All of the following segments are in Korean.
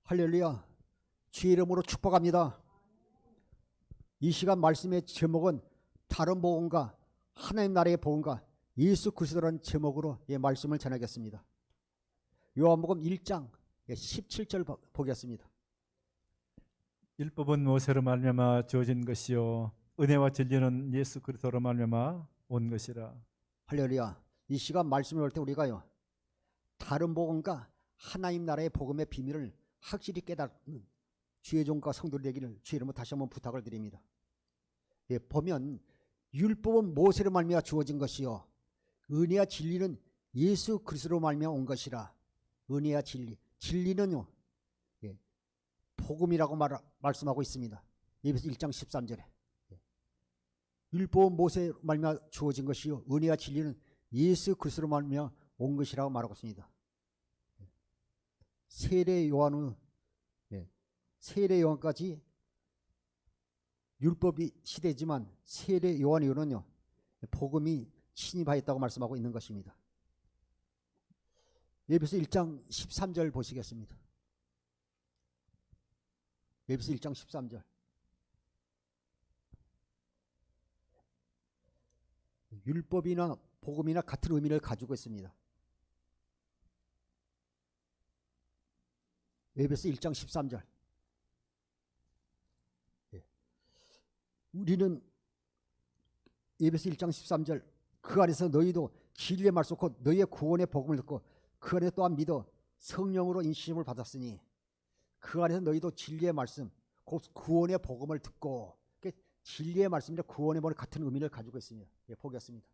할렐루야. 주의 이름으로 축복합니다. 이 시간 말씀의 제목은 다른 복음과 하나님 나라의 복음과 예수 그리스도라는 제목으로 말씀을 전하겠습니다. 요한복음 1장 17절 보겠습니다. 율법은 모세로 말미암아 주어진 것이요 은혜와 진리는 예수 그리스도로 말미암아 온 것이라. 할렐루야. 이 시간 말씀을 볼 때 우리가요, 다른 복음과 하나님 나라의 복음의 비밀을 확실히 깨닫는 주의 종과 성도들이 되기를 주의 이름으로 다시 한번 부탁을 드립니다. 보면 율법은 모세로 말미암아 주어진 것이요 은혜와 진리는 예수 그리스도로 말미암아 온 것이라. 은혜와 진리, 진리는요 복음이라고 말씀하고 있습니다. 에베소 1장 13절에 율법은 모세로 말미암아 주어진 것이요 은혜와 진리는 예수 그리스도로 말미암아 온 것이라고 말하고 있습니다. 세례 요한은 세례 요한까지 율법이 시대지만 세례 요한 이후는요 복음이 침입하였다고 말씀하고 있는 것입니다. 에베소 1장 13절 보시겠습니다. 에베소 1장 13절. 율법이나 복음이나 같은 의미를 가지고 있습니다. 에베소 1장 13절. 우리는 에베소 1장 13절 그 안에서 너희도 진리의 말씀 곧 너희의 구원의 복음을 듣고 그 안에 또한 믿어 성령으로 인식을 받았으니 그 안에서 너희도 진리의 말씀 곧 구원의 복음을 듣고, 진리의 말씀이나 구원의 복음이 같은 의미를 가지고 있습니다. 보겠습니다.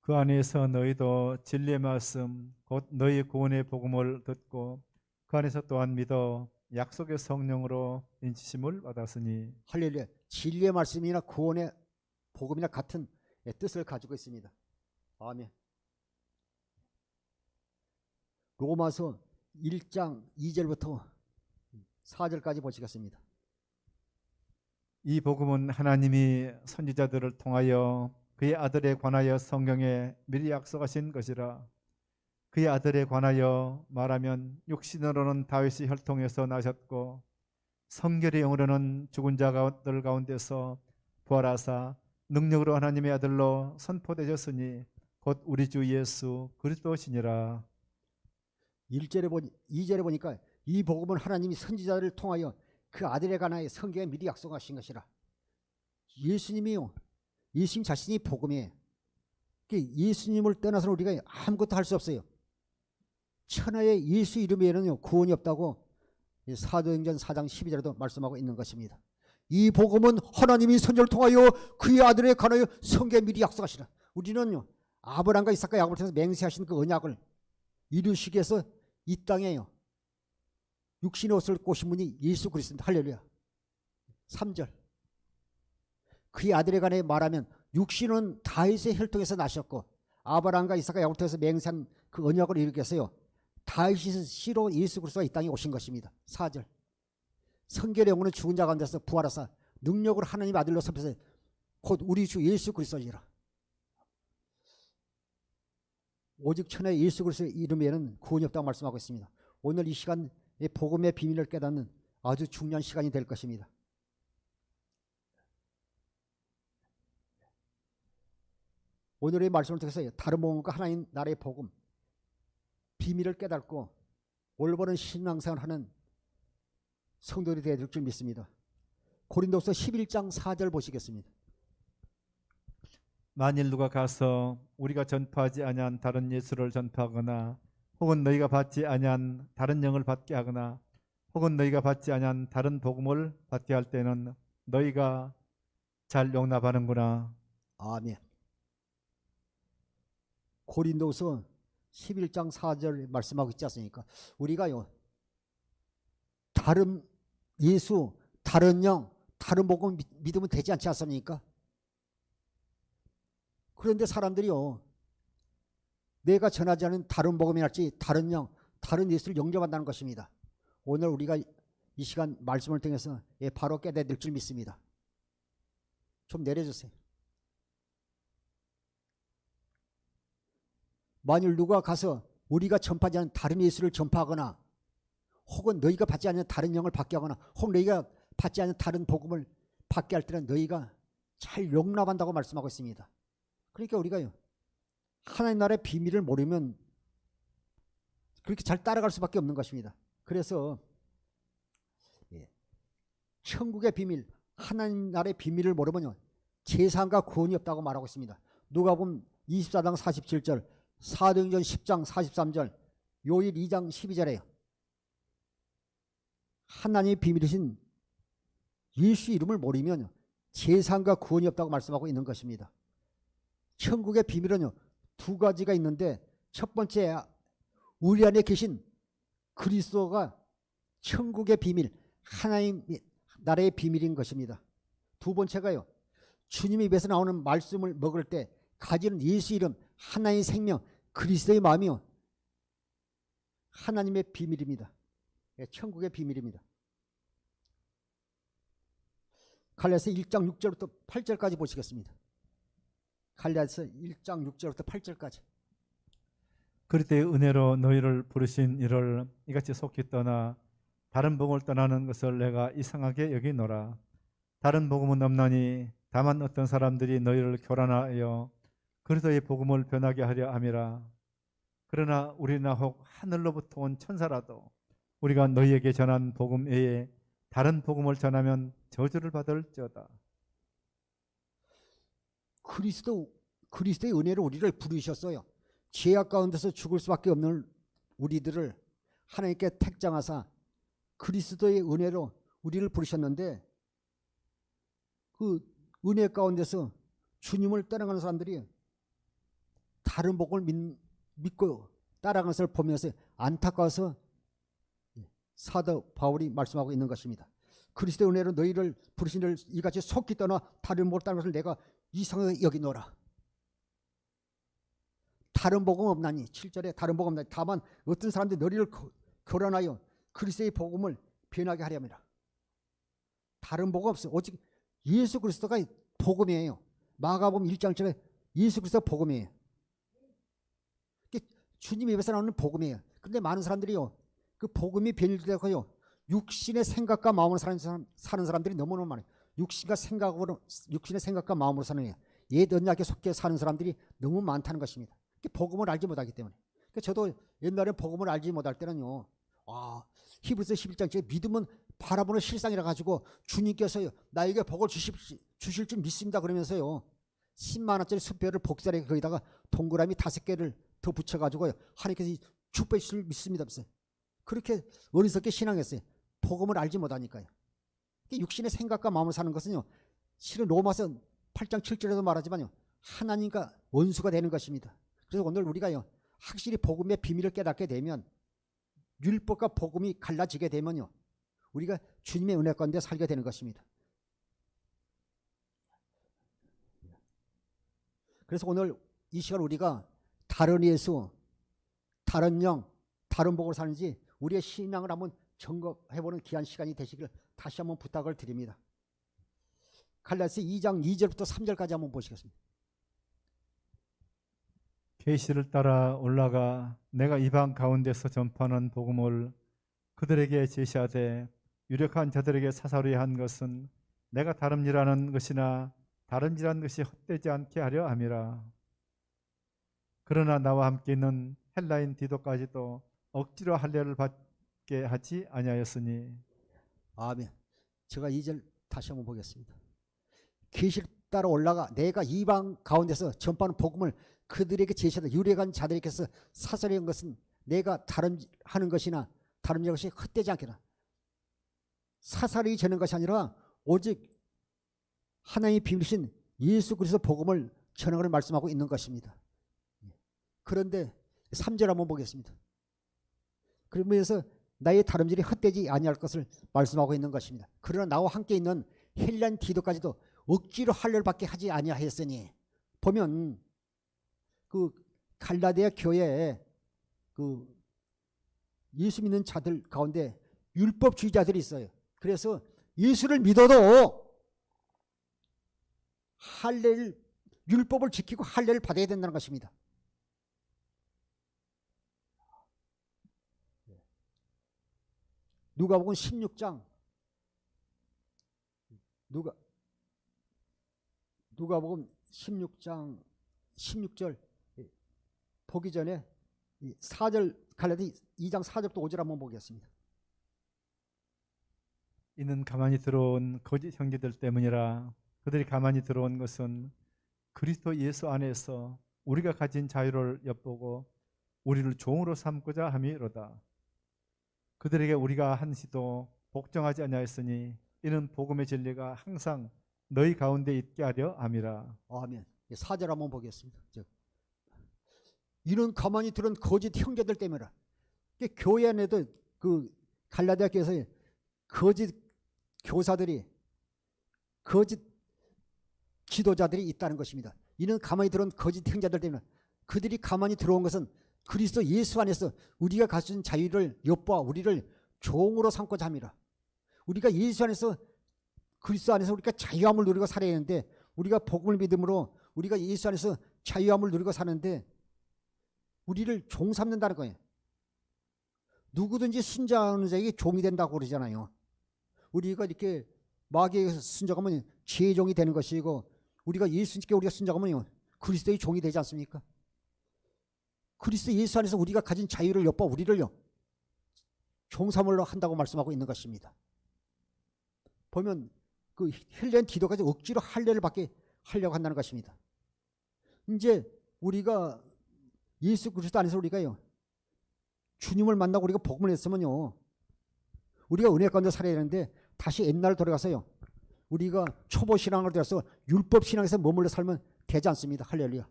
그 안에서 너희도 진리의 말씀 곧 너희 구원의 복음을 듣고 그 안에서 또한 믿어 약속의 성령으로 인치심을 받았으니. 할렐루야. 진리의 말씀이나 구원의 복음이나 같은 뜻을 가지고 있습니다. 아멘. 로마서 1장 2절부터 4절까지 보시겠습니다. 이 복음은 하나님이 선지자들을 통하여 그의 아들에 관하여 성경에 미리 약속하신 것이라. 그의 아들에 관하여 말하면 육신으로는 다윗의 혈통에서 나셨고 성결의 영으로는 죽은 자들 가운데서 부활하사 능력으로 하나님의 아들로 선포되셨으니 곧 우리 주 예수 그리스도시니라. 2절에 보니까 이 복음은 하나님이 선지자들을 통하여 그 아들에 관하여 성경에 미리 약속하신 것이라. 예수님이요, 예수님 자신이 복음이에요. 예수님을 떠나서는 우리가 아무것도 할 수 없어요. 천하의 예수 이름 외에는 구원이 없다고 사도행전 4장 12절에도 말씀하고 있는 것입니다. 이 복음은 하나님이 선지자를 통하여 그의 아들에 관하여 성경에 미리 약속하시라. 우리는요 아브라함과 이삭과 야곱을 통해서 맹세하신 그 언약을 이루시기 위해서 이 땅에요 육신의 옷을 꼬신 분이 예수 그리스도입니다. 할렐루야. 3절. 그의 아들에 관해 말하면 육신은 다윗의 혈통에서 나셨고 아브라함과 이삭과 야곱을 통해서 맹세한 그 언약을 이루기 위해서요 다윗의 씨로 예수 그리스도가 이 땅에 오신 것입니다. 4절. 성결의 영혼은 죽은 자 가운데서 부활하사 능력으로 하나님의 아들로 선포해서 곧 우리 주 예수 그리스도이라. 오직 천하의 예수 그리스도의 이름에는 구원이 없다고 말씀하고 있습니다. 오늘 이 시간 복음의 비밀을 깨닫는 아주 중요한 시간이 될 것입니다. 오늘의 말씀을 통해서 다른 복음과 하나님 나라의 복음 비밀을 깨닫고 올바른 신앙생활을 하는 성도들이 되어야 될 줄 믿습니다. 고린도서 11장 4절 보시겠습니다. 만일 누가 가서 우리가 전파하지 아니한 다른 예수를 전파하거나 혹은 너희가 받지 아니한 다른 영을 받게 하거나 혹은 너희가 받지 아니한 다른 복음을 받게 할 때는 너희가 잘 용납하는구나. 아멘. 고린도서 11장 4절 말씀하고 있지 않습니까? 우리가요 다른 예수, 다른 영, 다른 복음 믿으면 되지 않지 않습니까? 그런데 사람들이요 내가 전하지 않은 다른 복음이랄지 다른 영, 다른 예수를 영접한다는 것입니다. 오늘 우리가 이 시간 말씀을 통해서 바로 깨닫게 될 줄 믿습니다. 좀 내려주세요. 만일 누가 가서 우리가 전파하지 않은 다른 예수를 전파하거나 혹은 너희가 받지 않는 다른 영을 받게 하거나 혹은 너희가 받지 않는 다른 복음을 받게 할 때는 너희가 잘 용납한다고 말씀하고 있습니다. 그러니까 우리가요, 하나님 나라의 비밀을 모르면 그렇게 잘 따라갈 수밖에 없는 것입니다. 그래서 천국의 비밀, 하나님 나라의 비밀을 모르면요, 재산과 구원이 없다고 말하고 있습니다. 누가복음 24장 47절, 사도행전 10장 43절, 요일 2장 12절에요. 하나님의 비밀이신 예수 이름을 모르면 재산과 구원이 없다고 말씀하고 있는 것입니다. 천국의 비밀은요, 두 가지가 있는데, 첫 번째, 우리 안에 계신 그리스도가 천국의 비밀, 하나님 나라의 비밀인 것입니다. 두 번째가요, 주님의 입에서 나오는 말씀을 먹을 때 가지는 예수 이름, 하나님의 생명, 그리스도의 마음이요, 하나님의 비밀입니다. 천국의 비밀입니다. 갈라디아서 1장 6절부터 8절까지 보시겠습니다. 갈라디아서 1장 6절부터 8절까지. 그럴 때 은혜로 너희를 부르신 이를 이같이 속히 떠나 다른 복음을 떠나는 것을 내가 이상하게 여기노라. 다른 복음은 없나니 다만 어떤 사람들이 너희를 교란하여 그리스도의 복음을 변하게 하려 함이라. 그러나 우리나 혹 하늘로부터 온 천사라도 우리가 너희에게 전한 복음 외에 다른 복음을 전하면 저주를 받을지어다. 그리스도의 은혜로 우리를 부르셨어요. 죄악 가운데서 죽을 수밖에 없는 우리들을 하나님께 택정하사 그리스도의 은혜로 우리를 부르셨는데, 그 은혜 가운데서 주님을 따라가는 사람들이 다른 복음을 믿고 따라가는 것을 보면서 안타까워서 사도 바울이 말씀하고 있는 것입니다. 그리스도의 은혜로 너희를 부르신 이를 이같이 속히 떠나 다른 복음을 따르는 것을 내가 이상하게 여기노라. 다른 복음 없나니, 7절에 다른 복음 없나니 다만 어떤 사람들이 너희를 교란하여 그리스도의 복음을 변하게 하려니라. 다른 복음 없어. 오직 예수 그리스도가 복음이에요. 마가복음 1장처럼 예수 그리스도가 복음이에요. 주님 입에서 나오는 복음이에요. 그런데 많은 사람들이요, 그 복음이 변질되고요, 육신의 생각과 마음으로 사는 사람들이 너무너무 많아요. 육신의 생각과 마음으로 사는 거예요. 옛 언약에 속해 사는 사람들이 너무 많다는 것입니다. 복음을 알지 못하기 때문에. 저도 옛날에 복음을 알지 못할 때는요, 히브리서 11장에 믿음은 바라보는 실상이라 가지고 주님께서요, 나에게 복을 주실 줄 믿습니다 그러면서요, 10만 원짜리 숫배를 복사하게 거기다가 동그라미 5개를 더 붙여가지고요, 하나님께서 축복해 주실 줄 믿습니다. 그렇게 어리석게 신앙했어요. 복음을 알지 못하니까요. 육신의 생각과 마음을 사는 것은요, 실은 로마서 8장 7절에도 말하지만요, 하나님과 원수가 되는 것입니다. 그래서 오늘 우리가요, 확실히 복음의 비밀을 깨닫게 되면, 율법과 복음이 갈라지게 되면요, 우리가 주님의 은혜 가운데 살게 되는 것입니다. 그래서 오늘 이 시간 우리가 다른 예수, 다른 영, 다른 복을 사는지 우리의 신앙을 한번 점검해보는 귀한 시간이 되시길 다시 한번 부탁을 드립니다. 갈라디아서 2장 2절부터 3절까지 한번 보시겠습니다. 계시를 따라 올라가 내가 이방 가운데서 전파하는 복음을 그들에게 제시하되 유력한 자들에게 사사로이 한 것은 내가 다름질하는 것이나 다름질한 것이 헛되지 않게 하려 함이라. 그러나 나와 함께 있는 헬라인 디도까지도 억지로 할례를 받게 하지 아니하였으니. 아멘. 제가 2절 다시 한번 보겠습니다. 계시를 따라 올라가 내가 이방 가운데서 전파하는 복음을 그들에게 제시하다 유력한 자들에게서 사사로이 한 것은 내가 다름하는 것이나 다름질한 것이 헛되지 않게라. 사사로이 되는 것이 아니라 오직 하나님의 비밀이신 예수 그리스도 복음을 전하기를 말씀하고 있는 것입니다. 그런데 3절 한번 보겠습니다. 그러면서 나의 다름질이 헛되지 아니할 것을 말씀하고 있는 것입니다. 그러나 나와 함께 있는 헬라인 디도까지도 억지로 할례를 받게 하지 아니하였으니, 보면 그 갈라디아 교회에 그 예수 믿는 자들 가운데 율법주의자들이 있어요. 그래서 예수를 믿어도 할례를, 율법을 지키고 할례를 받아야 된다는 것입니다. 누가복음 16장 누가복음 16장 16절 보기 전에 4절 갈라디 2장 4절부터 5절 한번 보겠습니다. 이는 가만히 들어온 거짓 형제들 때문이라. 그들이 가만히 들어온 것은 그리스도 예수 안에서 우리가 가진 자유를 엿보고 우리를 종으로 삼고자 함이로다. 그들에게 우리가 한시도 복종하지 아니하였으니 이는 복음의 진리가 항상 너희 가운데 있게 하려 함이라. 아멘. 4절 한번 보겠습니다. 이는 가만히 들은 거짓 형제들 때문이라. 교회 안에도 그 갈라디아 교회에서 거짓 교사들이, 거짓 지도자들이 있다는 것입니다. 이는 가만히 들은 거짓 형제들 때문에, 그들이 가만히 들어온 것은 그리스도 예수 안에서 우리가 가진 자유를 엿보아 우리를 종으로 삼고자 함이라. 우리가 예수 안에서, 그리스도 안에서 우리가 자유함을 누리고 살아야 하는데, 우리가 복음을 믿음으로 우리가 예수 안에서 자유함을 누리고 사는데 우리를 종 삼는다는 거예요. 누구든지 순종하는 자에게 종이 된다고 그러잖아요. 우리가 이렇게 마귀에게 순종하면 죄의 종이 되는 것이고, 우리가 예수님께 우리가 순종하면 그리스도의 종이 되지 않습니까? 그리스도 예수 안에서 우리가 가진 자유를 엿봐 우리를 종삼으로 한다고 말씀하고 있는 것입니다. 보면 그 헬레는 디도까지 억지로 할례를 받게 하려고 한다는 것입니다. 이제 우리가 예수 그리스도 안에서 우리가요, 주님을 만나고 우리가 복음을 했으면요, 우리가 은혜 가운데 살아야 되는데 다시 옛날로 돌아가서요, 우리가 초보 신앙을 들어서 율법 신앙에서 머물러 살면 되지 않습니다. 할렐루야.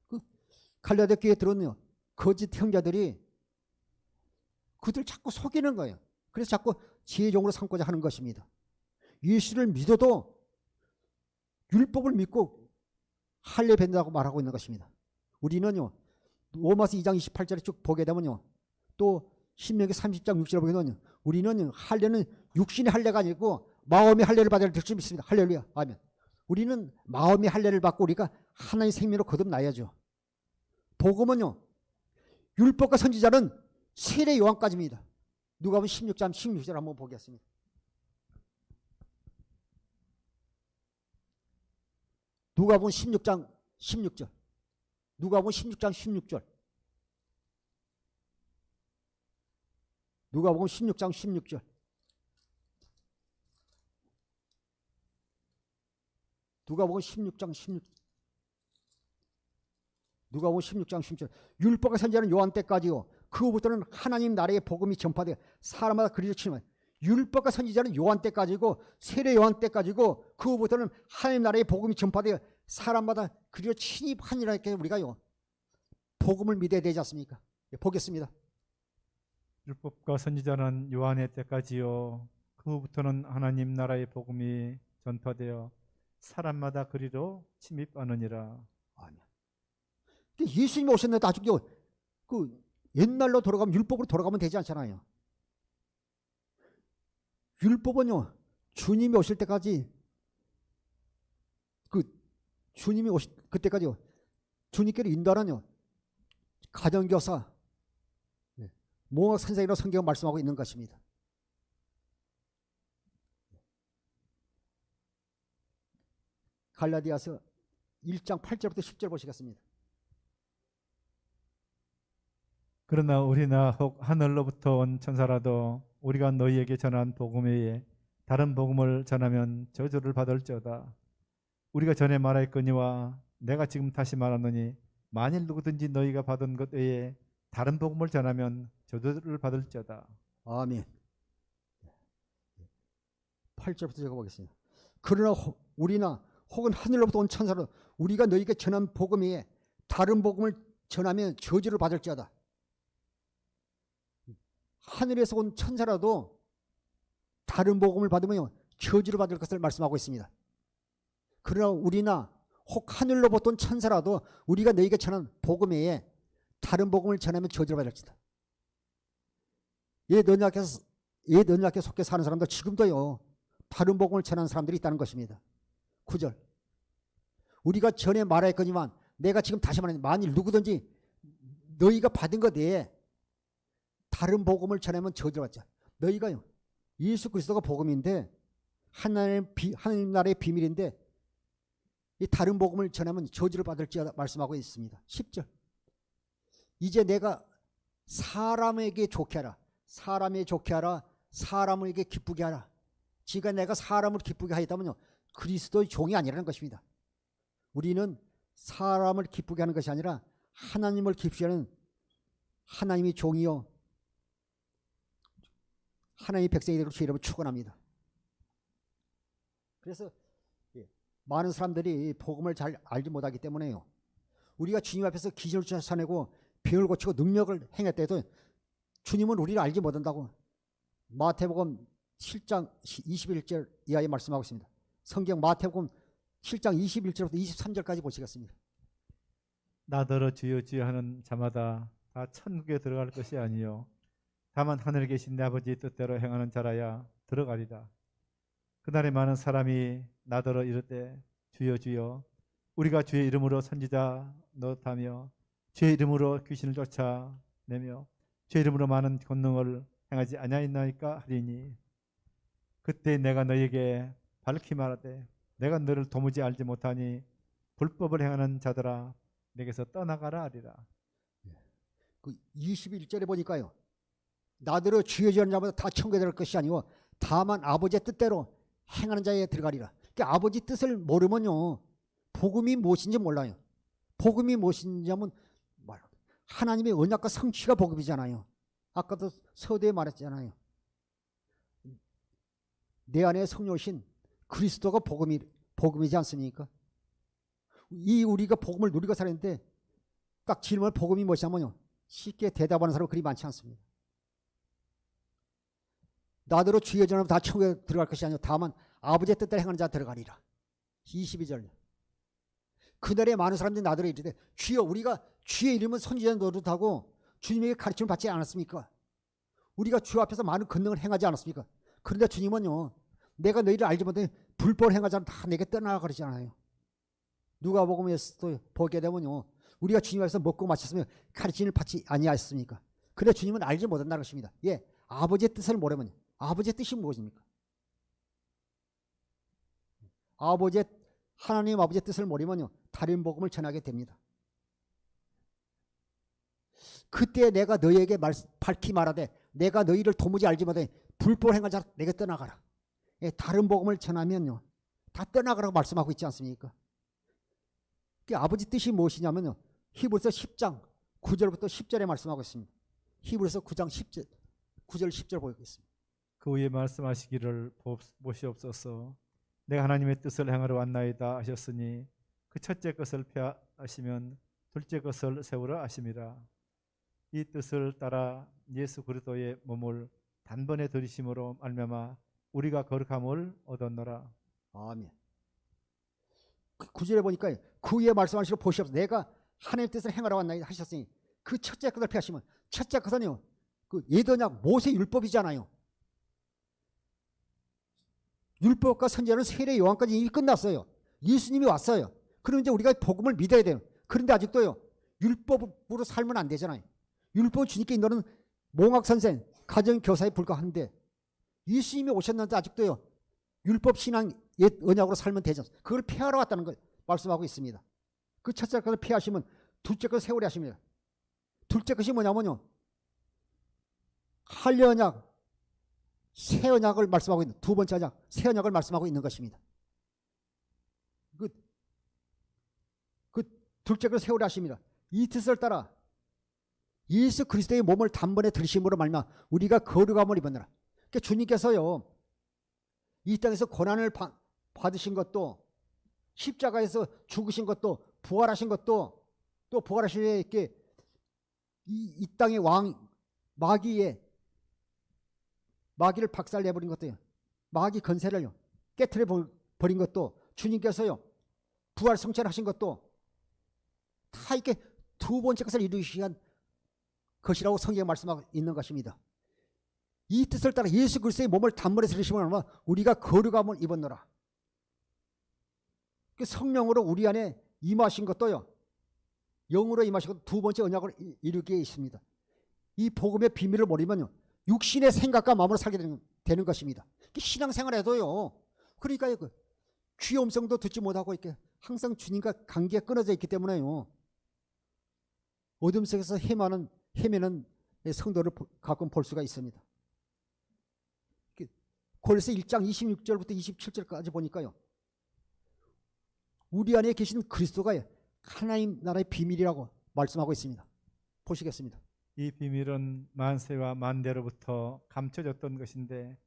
그 갈라디아 교회에 들어오는 거짓 형제들이 그들 자꾸 속이는 거예요. 그래서 자꾸 지혜 종으로 삼고자 하는 것입니다. 예수를 믿어도 율법을 믿고 할례 뱉는다고 말하고 있는 것입니다. 우리는요, 로마서 2장 28절에 쭉 보게 되면요, 또 신명기 30장 6절에 보게 되면 우리는 할례는 육신의 할례가 아니고 마음의 할례를 받아야 될 줄 믿습니다. 할렐루야. 아멘. 우리는 마음의 할례를 받고 우리가 하나님의 생명으로 거듭나야죠. 복음은요, 율법과 선지자는 세례 요한까지입니다. 누가복음 16장 16절 한번 보겠습니다. 누가복음 16장 16절. 누가복음 16장 16절. 누가복음 16장 16절. 누가복음 16장 16절. 누가복음 16장 16절. 율법과 선지자는 요한 때까지요, 그 후부터는 하나님 나라의 복음이 전파되어 사람마다 그리로 치는, 율법과 선지자는 요한 때까지고 세례 요한 때까지고 그 후부터는 하나님 나라의 복음이 전파되어 사람마다 그리로 침입하니라. 이렇게 우리가요, 복음을 믿어야 되지 않습니까? 보겠습니다. 율법과 선지자는 요한의 때까지요, 그 후부터는 하나님 나라의 복음이 전파되어 사람마다 그리로 침입하느니라. 아멘. 근데 예수님이 오셨는데 아직요, 그 옛날로 돌아가면, 율법으로 돌아가면 되지 않잖아요. 율법은요, 주님이 오실 때까지, 주님이 오실 그때까지요, 주님께로 인도하는요, 가정교사, 몽학 선생이라고 성경은 말씀하고 있는 것입니다. 갈라디아서 1장 8절부터 10절 보시겠습니다. 그러나 우리나 혹 하늘로부터 온 천사라도 우리가 너희에게 전한 복음 외에 다른 복음을 전하면 저주를 받을지어다. 우리가 전에 말하였거니와 내가 지금 다시 말하노니 만일 누구든지 너희가 받은 것 외에 다른 복음을 전하면 저주를 받을지어다. 아멘. 8절부터 적어보겠습니다. 그러나 우리나 혹은 하늘로부터 온 천사로 우리가 너희에게 전한 복음 외에 다른 복음을 전하면 저주를 받을지어다. 하늘에서 온 천사라도 다른 복음을 받으면 저주를 받을 것을 말씀하고 있습니다. 그러나 우리나 혹 하늘로부터 온 천사라도 우리가 너희에게 전한 복음 외에 다른 복음을 전하면 저주를 받을지다. 옛 언약에 속해 사는 사람들 지금도요, 다른 복음을 전하는 사람들이 있다는 것입니다. 9절. 우리가 전에 말했거니만 내가 지금 다시 말하니 만일 누구든지 너희가 받은 것 외에 다른 복음을 전하면 저주를 받자. 너희가요, 예수 그리스도가 복음인데 하나님 나라의 비밀인데 이 다른 복음을 전하면 저주를 받을지 말씀하고 있습니다. 10절. 이제 내가 사람에게 좋게 하라. 사람에게 좋게 하라. 사람에게 기쁘게 하라. 지가 내가 사람을 기쁘게 하였다면요, 그리스도의 종이 아니라는 것입니다. 우리는 사람을 기쁘게 하는 것이 아니라 하나님을 기쁘게 하는 하나님의 종이요, 하나님의 백성이 되기를 주 이름으로 축원합니다. 그래서 많은 사람들이 복음을 잘 알지 못하기 때문에요, 우리가 주님 앞에서 기적을 쫓아내고 병을 고치고 능력을 행했다 해도 주님은 우리를 알지 못한다고 마태복음 7장 21절 이하에 말씀하고 있습니다. 성경 마태복음 7장 21절부터 23절까지 보시겠습니다. 나더러 주여 주여 하는 자마다 다 천국에 들어갈 것이 아니요 다만 하늘에 계신 내 아버지의 뜻대로 행하는 자라야 들어가리라. 그날에 많은 사람이 나더러 이르되 주여 주여 우리가 주의 이름으로 선지자 노릇하며 주의 이름으로 귀신을 쫓아내며 주의 이름으로 많은 권능을 행하지 아니하였나이까 하리니 그때 내가 너희에게 밝히 말하되 내가 너를 도무지 알지 못하니 불법을 행하는 자들아 내게서 떠나가라 하리라. 그 21절에 보니까요, 나더러 주여 주여 하는 자마다 다 천국에 들어갈 것이 아니고 다만 아버지의 뜻대로 행하는 자에 들어가리라. 그러니까 아버지 뜻을 모르면요, 복음이 무엇인지 몰라요. 복음이 무엇인지 하면 하나님의 언약과 성취가 복음이잖아요. 아까도 서두에 말했잖아요. 내 안에 성령이신 그리스도가 복음이지 않습니까? 이 우리가 복음을 누리고 살았는데 딱 질문을 복음이 무엇이냐면요, 쉽게 대답하는 사람은 그리 많지 않습니다. 나더러 주의 전하면 다 천국에 들어갈 것이 아니요 다만 아버지의 뜻대로 행하는 자 들어가리라. 22절. 그날에 많은 사람들이 나더러 이르되 주여 우리가 주의 이름은 선지자 노릇하고 주님에게 가르침을 받지 않았습니까? 우리가 주 앞에서 많은 권능을 행하지 않았습니까? 그런데 주님은요, 내가 너희를 알지 못해 불법을 행하지 않으면 다 내게 떠나가 그러잖아요. 누가복음에서도 보게 되면요, 우리가 주님 앞에서 먹고 마셨으면 가르침을 받지 아니하였습니까? 그런데 주님은 알지 못한다는 것입니다. 예, 아버지의 뜻을 모르면 아버지의 뜻이 무엇입니까? 하나님 아버지의 뜻을 모르면요, 다른 복음을 전하게 됩니다. 그때 내가 너희에게 밝히 말하되 내가 너희를 도무지 알지 못해 불법을 행한 자 내게 떠나가라. 예, 다른 복음을 전하면요 다 떠나가라고 말씀하고 있지 않습니까? 아버지 뜻이 무엇이냐면요, 히브리서 10장 9절부터 10절에 말씀하고 있습니다. 히브리서 9장 10절 9절 10절 보겠습니다. 그 후에 말씀하시기를 보시옵소서 내가 하나님의 뜻을 행하러 왔나이다 하셨으니 그 첫째 것을 폐하시면 둘째 것을 세우라 하심이라. 이 뜻을 따라 예수 그리스도의 몸을 단번에 들이심으로 말미암아 우리가 거룩함을 얻었노라. 아멘. 9절에 보니까 그 후에 말씀하시고 보시옵소서 내가 하나님의 뜻을 행하러 왔나이다 하셨으니 그 첫째 것을 폐하시면, 첫째 것은요 그 예언약 모세 율법이잖아요. 율법과 선지자는 세례 요한까지 이미 끝났어요. 예수님이 왔어요. 그럼 이제 우리가 복음을 믿어야 돼요. 그런데 아직도요 율법으로 살면 안 되잖아요. 율법을 주님께 인도하는 몽학선생, 가정교사에 불과한데 예수님이 오셨는데 아직도요 율법 신앙 옛 언약으로 살면 되지 않습니까? 그걸 폐하러 왔다는 걸 말씀하고 있습니다. 그 첫째 것을 폐하시면 둘째 것을 세우려 하십니다. 둘째 것이 뭐냐면요, 할례 언약, 새 언약을 말씀하고 있는, 두 번째 언약, 새 언약을 말씀하고 있는 것입니다. 그 둘째 것을 세우려 하십니다. 이 뜻을 따라 예수 그리스도의 몸을 단번에 들이심으로 말미암아 우리가 거룩함을 입었노라. 그러니까 주님께서요 이 땅에서 고난을 받으신 것도, 십자가에서 죽으신 것도, 부활하신 것도, 또 부활하신 후에 이렇게 이 땅의 왕 마귀를 박살내버린 것도요, 마귀 건세를요 깨트려 버린 것도, 주님께서요 부활 성천하신 것도 다 이렇게 두 번째 것을 이루시기 위한 것이라고 성경에 말씀하고 있는 것입니다. 이 뜻을 따라 예수 그리스도의 몸을 단번에 들이심으로 우리가 거룩함을 입었노라. 성령으로 우리 안에 임하신 것도요, 영으로 임하신 것도 두 번째 언약을 이루기에 있습니다. 이 복음의 비밀을 모르면 육신의 생각과 마음으로 살게 되는 것입니다. 신앙생활에도요. 그러니까 그 귀의 음성도 듣지 못하고 이렇게 항상 주님과 관계가 끊어져 있기 때문에요. 어둠 속에서 헤매는 성도를 가끔 볼 수가 있습니다. 골로새 1장 26절부터 27절까지 보니까요. 우리 안에 계신 그리스도가 하나님 나라의 비밀이라고 말씀하고 있습니다. 보시겠습니다. 이 비밀은 만세와 만대로부터 감춰졌던 것인데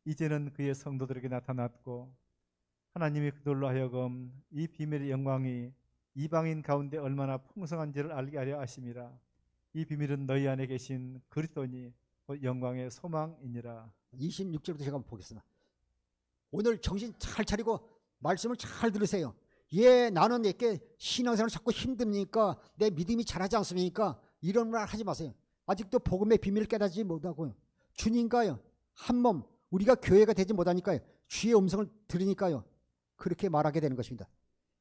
이제는 그의 성도들에게 나타났고 하나님이 그들로 하여금 이 비밀의 영광이 이방인 가운데 얼마나 풍성한지를 알게 하려 하심이라. 이 비밀은 너희 안에 계신 그리스도니 영광의 소망이니라. 26절부터 제가 한번 보겠습니다. 오늘 정신 잘 차리고 말씀을 잘 들으세요. 나는 이렇게 신앙생활 자꾸 힘듭니까? 내 믿음이 잘하지 않습니까? 이런 말 하지 마세요. 아직도 복음의 비밀을 깨닫지 못하고요. 주님과요 한 몸, 우리가 교회가 되지 못하니까요. 주의 음성을 들으니까요. 그렇게 말하게 되는 것입니다.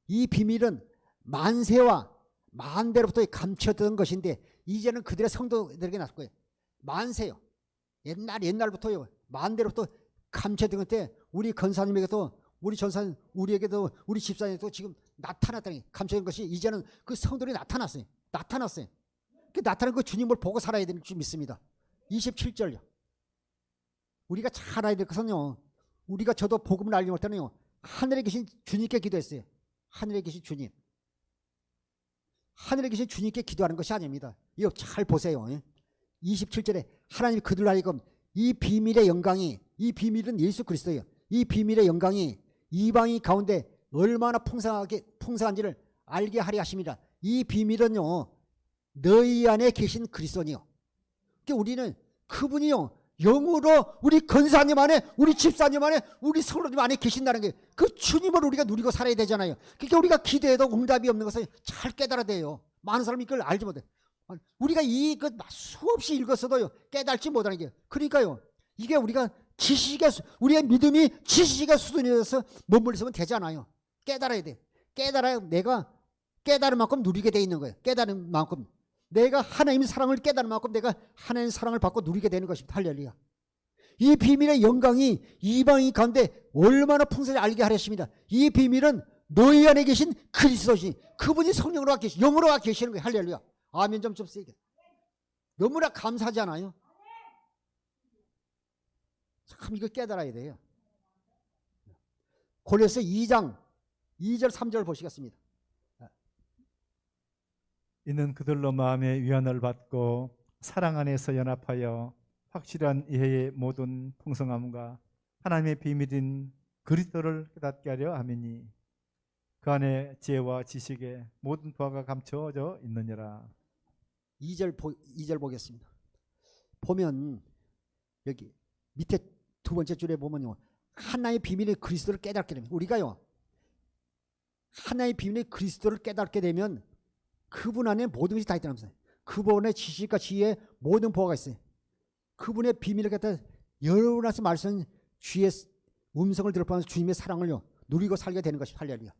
이 비밀은 만세와 만대로부터 감춰던 것인데 이제는 그들의 성도들에게 났고요. 만세요. 옛날부터요. 만대로부터 감춰던 건데 우리 권사님에게도 우리 전사님 우리에게도 우리 집사님에게도 지금 나타났다니 감춰진 것이 이제는 그 성도들이 나타났어요. 그 나타난 그 주님을 보고 살아야 되는 줄 믿습니다. 27절요. 우리가 잘 알아야 될 것은요. 우리가 저도 복음을 알지 못하는요. 하늘에 계신 주님께 기도했어요. 하늘에 계신 주님. 하늘에 계신 주님께 기도하는 것이 아닙니다. 이거 잘 보세요. 27절에 하나님이 그들로 하여금 이 비밀의 영광이, 이 비밀은 예수 그리스도예요. 이 비밀의 영광이 이방인 가운데 얼마나 풍성한지를 알게 하려 하십니다. 이 비밀은요. 너희 안에 계신 그리스도니요. 그러니까 우리는 그분이요. 영으로 우리 권사님 안에, 우리 집사님 안에, 우리 성도님 안에 계신다는 게 그 주님을 우리가 누리고 살아야 되잖아요. 그러니까 우리가 기도해도 응답이 없는 것을 잘 깨달아야 돼요. 많은 사람이 이걸 알지 못해. 우리가 이것 수없이 읽었어도요. 깨달지 못하는 게. 그러니까요. 이게 우리의 믿음이 지식의 수준에서 머물러 있으면 되지 않아요. 깨달아야 돼. 깨달아야 내가 깨달은 만큼 누리게 돼 있는 거예요. 깨달은 만큼. 내가 하나님의 사랑을 깨달은 만큼 내가 하나님의 사랑을 받고 누리게 되는 것입니다. 할렐루야. 이 비밀의 영광이 이방인 가운데 얼마나 풍성히 알게 하렸습니다. 이 비밀은 너희 안에 계신 그리스도시 그분이 성령으로 영으로 와 계시는 거예요. 할렐루야. 아멘 좀 세게. 너무나 감사하지 않아요? 참 이거 깨달아야 돼요. 골로새 2장 2절 3절 보시겠습니다. 이는 그들로 마음의 위안을 받고 사랑 안에서 연합하여 확실한 이해의 모든 풍성함과 하나님의 비밀인 그리스도를 깨닫게 하려 함이니 그 안에 지혜와 지식의 모든 부하가 감춰져 있느니라. 2절 보겠습니다. 보면 여기 밑에 두 번째 줄에 보면요. 하나의 비밀의 그리스도를 깨닫게 되면 우리가요. 하나의 비밀의 그리스도를 깨닫게 되면 그분 안에 모든 것이 다 있다는 것입니다. 그분의 지식과 지혜에 모든 보화가 있어요. 그분의 비밀을 갖다 여러 번에서 말씀 주의 음성을 들어보면서 주님의 사랑을요 누리고 살게 되는 것이 할렐루야.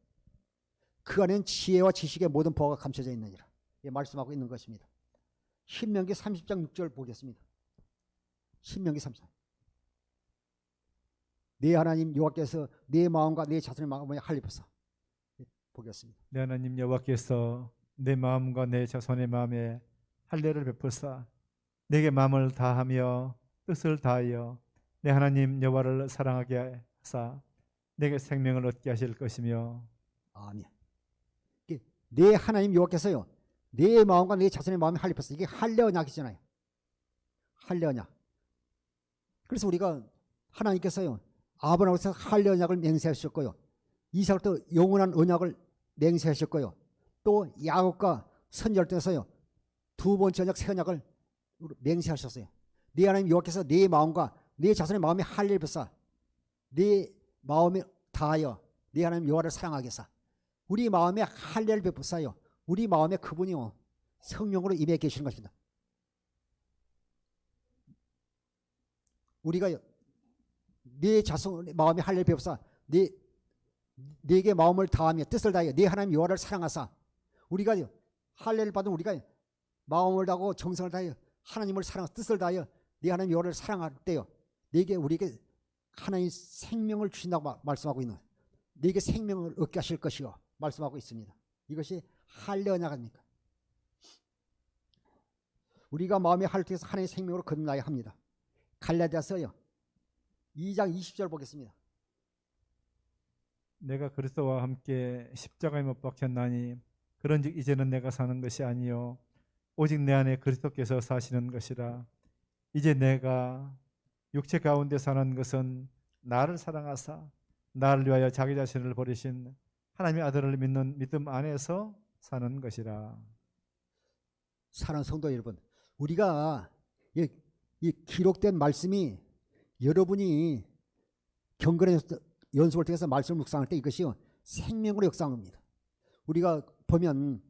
그 안에는 지혜와 지식의 모든 보화가 감춰져 있느니라. 예, 말씀하고 있는 것입니다. 신명기 30장 6절 보겠습니다. 신명기 30장. 내 하나님 여호와께서 내 마음과 내 자손의 마음을 할례하사. 예, 보겠습니다. 내 하나님 여호와께서 내 마음과 내 자손의 마음에 할례를 베푸사 내게 마음을 다하며 뜻을 다하여 내 하나님 여호와를 사랑하게 하사 내게 생명을 얻게 하실 것이며. 아멘. 내 하나님 여호와께서요 내 마음과 내 자손의 마음에 할례하사. 이게 할례 언약이잖아요. 할례 언약. 그래서 우리가 하나님께서요 아브라함에서 할례 언약을 맹세하셨고요. 이삭도 영원한 언약을 맹세하셨고요. 또 야곱과 선지자를 통해서요 두 번째 언약 새 언약을 맹세하셨어요. 네 하나님 여호와께서 네 마음과 네 자손의 마음에 할례를 베푸사 네 마음에 다하여 네 하나님 여호와를 사랑하게 하사. 우리 마음에 할례를 베푸사요. 우리 마음에 그분이요 성령으로 임해 계시는 것입니다. 우리가 네 자손의 마음에 할례를 베푸사 네게 마음을 다하며 뜻을 다하여 네 하나님 여호와를 사랑하사. 우리가 할례를 받은 우리가 마음을 다하고 정성을 다하여 하나님을 사랑 뜻을 다하여 네 하나님 여호와를 사랑할 때요 네게 우리에게 하나님 생명을 주신다고 말씀하고 있는 거예요. 네게 생명을 얻게 하실 것이요 말씀하고 있습니다. 이것이 할례 언약입니까? 우리가 마음의 할례에서 하나님의 생명으로 거듭나야 합니다. 갈라디아서요 2장 20절 보겠습니다. 내가 그리스도와 함께 십자가에 못 박혔나니 그런즉 이제는 내가 사는 것이 아니요 오직 내 안에 그리스도께서 사시는 것이라. 이제 내가 육체 가운데 사는 것은 나를 사랑하사 나를 위하여 자기 자신을 버리신 하나님의 아들을 믿는 믿음 안에서 사는 것이라. 사랑하는 성도 여러분, 우리가 이 기록된 말씀이 여러분이 경건의 연속을 통해서 말씀을 묵상할 때 이것이 생명으로 역사합니다. 우리가 보면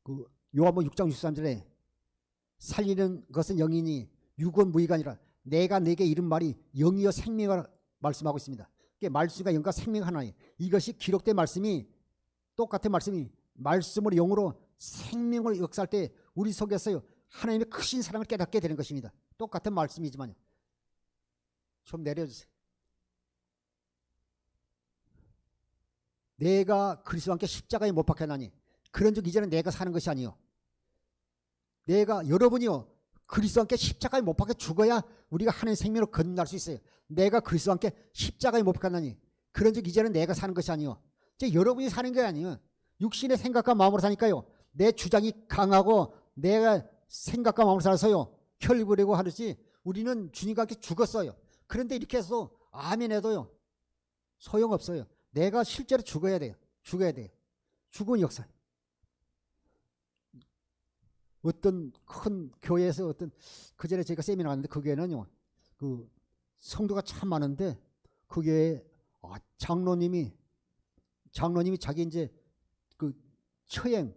그 요한복음 6장 63절에 살리는 것은 영이니 육은 무의가 아니라 내가 내게 이른 말이 영이여 생명이라 말씀하고 있습니다. 말씀과 영과 생명 하나예요. 이것이 기록된 말씀이 똑같은 말씀이 말씀으로 영으로 생명을 역사할 때 우리 속에서요 하나님의 크신 사랑을 깨닫게 되는 것입니다. 똑같은 말씀이지만요. 좀 내려주세요. 내가 그리스도와 함께 십자가에 못 박혔나니 그런즉 이제는 내가 사는 것이 아니요 내가 여러분이요 그리스도와 함께 십자가에 못 박혀 죽어야 우리가 하나님의 생명으로 거듭날 수 있어요. 내가 그리스도와 함께 십자가에 못 박혔나니 그런즉 이제는 내가 사는 것이 아니요 이제 여러분이 사는 게 아니에요. 육신의 생각과 마음으로 사니까요 내 주장이 강하고 내가 생각과 마음으로 살아서요 혈을 부리고 하듯이 우리는 주님과 함께 죽었어요. 그런데 이렇게 해서 아멘 해도요 소용없어요. 내가 실제로 죽어야 돼요. 죽어야 돼요. 죽은 역사. 어떤 큰 교회에서 어떤 그전에 제가 세미나 갔는데 그 교회는요 그 성도가 참 많은데 그 교회에 장로님이 자기 이제 그 처행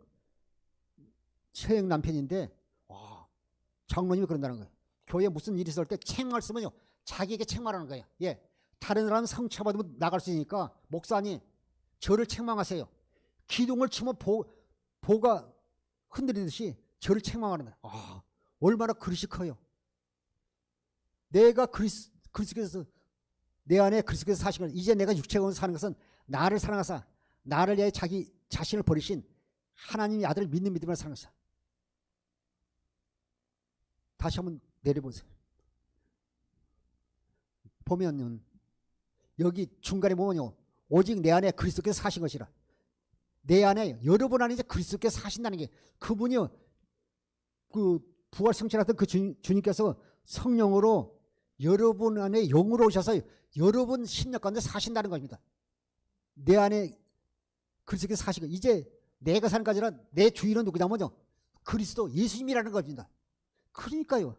남편인데 장로님이 그런다는 거예요. 교회에 무슨 일이 있을 때 책말 쓰면요 자기에게 책말하는 거예요. 예, 다른 사람 상처받으면 나갈 수 있으니까 목사님 저를 책망하세요. 기둥을 치면 보가 흔들리듯이 저를 책망하는 거예요. 얼마나 그릇이 커요. 내가 그리스도께서 내 안에 그리스도께서 사신 것 이제 내가 육체가 사는 것은 나를 사랑하사 나를 위하여 자기 자신을 버리신 하나님의 아들을 믿는 믿음을 사는 것이다. 다시 한번 내려보세요. 보면은 여기 중간에 보면요 오직 내 안에 그리스도께서 사신 것이라. 내 안에 여러분 안에 이제 그리스도께서 사신다는 게 그분이요 그 부활 성취하던 그 주님께서 성령으로 여러분 안에 영으로 오셔서 여러분 심령 가운데 사신다는 겁니다. 내 안에 그리스도께서 사시고 이제 내가 사는 게 아니라 내 주인은 누구냐면요 그리스도 예수님이라는 겁니다. 그러니까요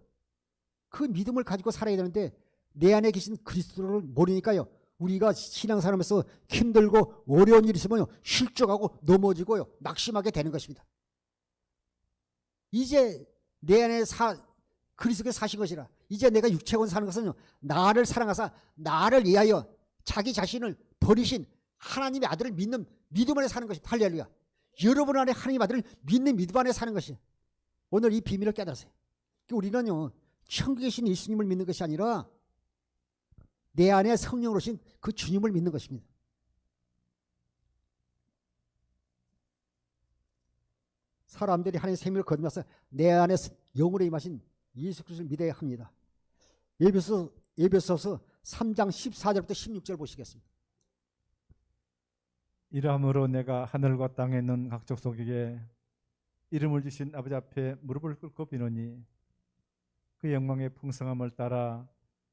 그 믿음을 가지고 살아야 되는데 내 안에 계신 그리스도를 모르니까요 우리가 신앙생활하면서 힘들고 어려운 일이 있으면 실족하고 넘어지고요 낙심하게 되는 것입니다. 이제 내 안에 그리스도께서 사신 것이라. 이제 내가 육체원 사는 것은 나를 사랑하사 나를 위하여 자기 자신을 버리신 하나님의 아들을 믿는 믿음 안에 사는 것이 할렐루야. 여러분 안에 하나님 아들을 믿는 믿음 안에 사는 것이 오늘 이 비밀을 깨달으세요. 우리는요 천국에 계신 예수님을 믿는 것이 아니라 내 안에 성령으로 오신 그 주님을 믿는 것입니다. 사람들이 하나님의 생명을 거듭나서 내 안에 영으로 임하신 예수 그리스도를 믿어야 합니다. 에베소서 3장 14절부터 16절 보시겠습니다. 이러함으로 내가 하늘과 땅에 있는 각 족속에게 이름을 주신 아버지 앞에 무릎을 꿇고 비노니 그 영광의 풍성함을 따라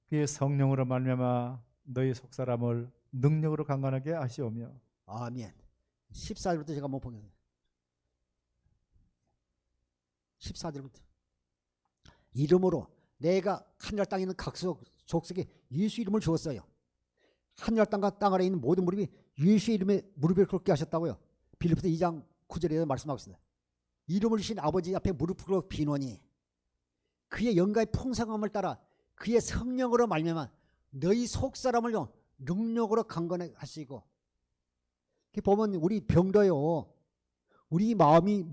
그의 성령으로 말미암아 너희 속사람을 능력으로 강건하게 하시오며. 아멘. 14절부터 제가 한번 보겠습니다. 14절부터 이름으로 내가 하늘 땅에 있는 각 족속에 예수 이름을 주었어요. 하늘 땅과 땅 아래에 있는 모든 무릎이 예수의 이름에 무릎을 꿇게 하셨다고요. 빌립보서 2장 9절에 말씀하고 있습니다. 이름을 주신 아버지 앞에 무릎 꿇고 비노니 그의 영광의 풍성함을 따라 그의 성령으로 말미암아 너희 속사람을요 능력으로 강건하시고. 보면 우리 병도요 우리 마음이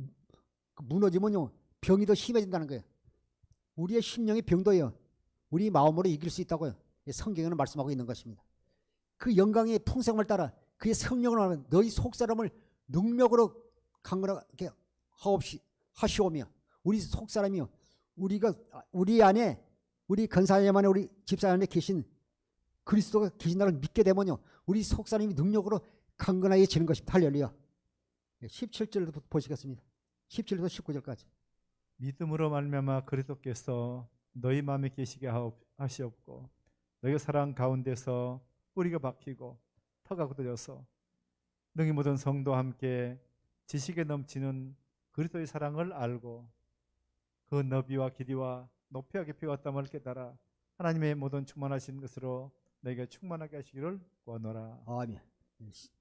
무너지면요 병이 더 심해진다는 거예요. 우리의 심령의 병도요, 우리 마음으로 이길 수 있다고요. 성경에는 말씀하고 있는 것입니다. 그 영광의 풍성을 따라 그의 성령을 말하면 너희 속사람을 능력으로 강건하게 하시오며, 우리 속사람이요, 우리 안에, 우리 권사님 안에, 우리 집사 안에 계신 그리스도가 계신다를 믿게 되면요, 우리 속사람이 능력으로 강건해지는 것입니다. 할렐루야. 17절부터 보시겠습니다. 17절부터 19절까지. 믿음으로 말미암아 그리스도께서 너희 마음에 계시게 하시옵고 너희 사랑 가운데서 뿌리가 박히고 터가 굳어져서 능히 모든 성도와 함께 지식에 넘치는 그리스도의 사랑을 알고 그 너비와 길이와 높이와 깊이와 어떠함을 깨달아 하나님의 모든 충만하신 것으로 너희가 충만하게 하시기를 구하노라. 아멘.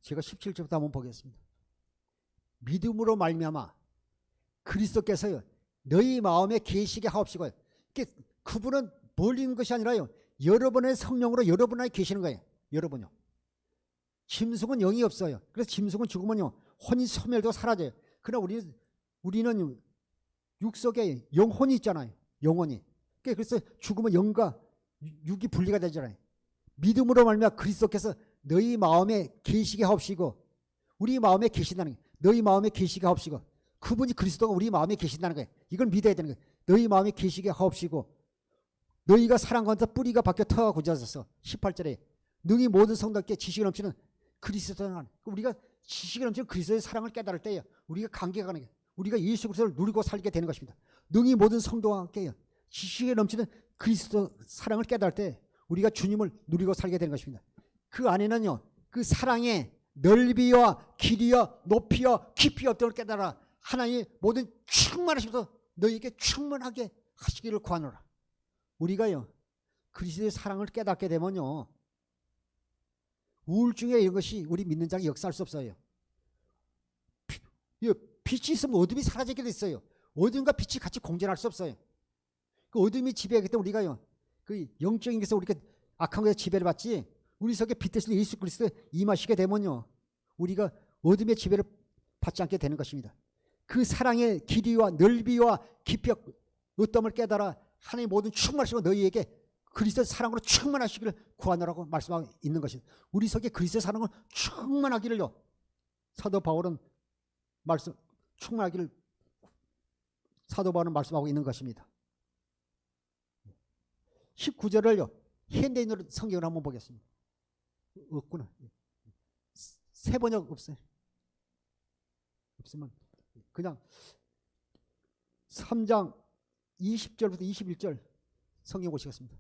제가 17절부터 한번 보겠습니다. 믿음으로 말미암아 그리스도께서요 너희 마음에 계시게 하옵시고, 그분은 멀리 있는 것이 아니라요, 여러분의 성령으로 여러분 안에 계시는 거예요. 여러분요. 짐승은 영이 없어요. 그래서 짐승은 죽으면요 혼이 소멸되고 사라져요. 그러나 우리는 육속에 영혼이 있잖아요. 영혼이. 그래서 죽으면 영과 육이 분리가 되잖아요. 믿음으로 말미암아 그리스도께서 너희 마음에 계시게 하옵시고, 우리 마음에 계신다는 거예요. 너희 마음에 계시게 하옵시고, 그분이 그리스도가 우리 마음에 계신다는 거예요. 이걸 믿어야 되는 거예요. 너희 마음에 계시게 하옵시고 너희가 사랑 가운데 뿌리가 박혀 터가 굳어져서 18절에 능히 모든 성도께 지식이 넘치는 그리스도는, 우리가 지식이 넘치는 그리스도의 사랑을 깨달을 때에 우리가 관계가 가는 거예요. 우리가 예수 그리스도를 누리고 살게 되는 것입니다. 능히 모든 성도와 함께 지식에 넘치는 그리스도 사랑을 깨달을 때 우리가 주님을 누리고 살게 되는 것입니다. 그 안에는요 그 사랑의 넓이와 길이와 높이와 깊이와 어떤 걸 깨달아 하나님의 모든 충만하심으로 너희에게 충만하게 하시기를 구하노라. 우리가요 그리스도의 사랑을 깨닫게 되면요 우울증에 이런 것이 우리 믿는 자가 역사할 수 없어요. 빛이 있으면 어둠이 사라지게 돼 있어요. 어둠과 빛이 같이 공존할 수 없어요. 그 어둠이 지배하기 때문에 우리가요 그 영적인 것에서 우리가 악한 것에 지배를 받지, 우리 속에 빛 대신 예수 그리스도에 임하시게 되면요 우리가 어둠의 지배를 받지 않게 되는 것입니다. 그 사랑의 길이와 넓이와 깊이와 어떠함을 깨달아 하나님의 모든 충만하시고 너희에게 그리스도의 사랑으로 충만하시기를 구하노라고 말씀하고 있는 것입니다. 우리 속에 그리스도의 사랑을 충만하기를요 사도 바울은 충만하기를 사도 바울은 말씀하고 있는 것입니다. 19절을요 현대인으로 성경을 한번 보겠습니다. 없구나. 새 번역 없어요. 없으면 그냥 3장 20절부터 21절 성경 보시겠습니다.